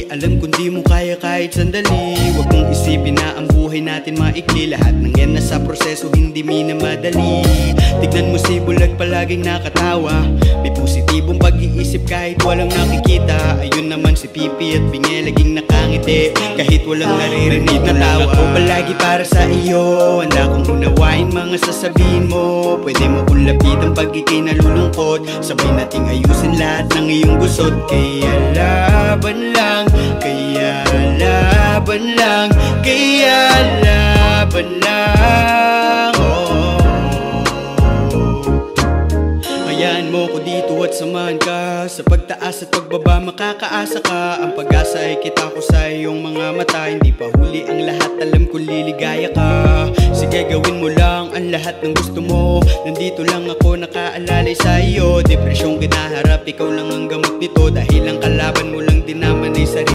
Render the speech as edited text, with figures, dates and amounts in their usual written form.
madali. Alam kung di mo kaya kahit sandali. Huwag mong isipin na ang buhay natin maikli. Lahat ng yan nasa proseso, hindi minamadali. Tignan mo si Bulag palaging nakatawa. May positibong pag-iisip kahit walang nakikita. Ayun naman si Pipi at Binge laging nakangiti kahit walang naririnig na tawa. Ako palagi para sa iyo, handa kong unawain mga sasabihin mo. Pwede mo kong lapitan pag ikay nalulungkot. Sabay nating ayusin lahat ng iyong gusot. Kaya laban lang, kaya laban lang, kaya laban lang. Hayaan mo ko dito at samahan ka. Sa pagtaas at pagbaba makakaasa ka. Ang pag-asa ay kita ko sa iyong mga mata. Hindi pa huli ang lahat, alam ko liligaya ka. Sige gawin mo lang ang lahat ng gusto mo. Nandito lang ako nakaalalay sa iyo. Depresyong kinaharap, ikaw lang ang gamot nito. Dahil ang kalaban mo lang din naman ay sarili.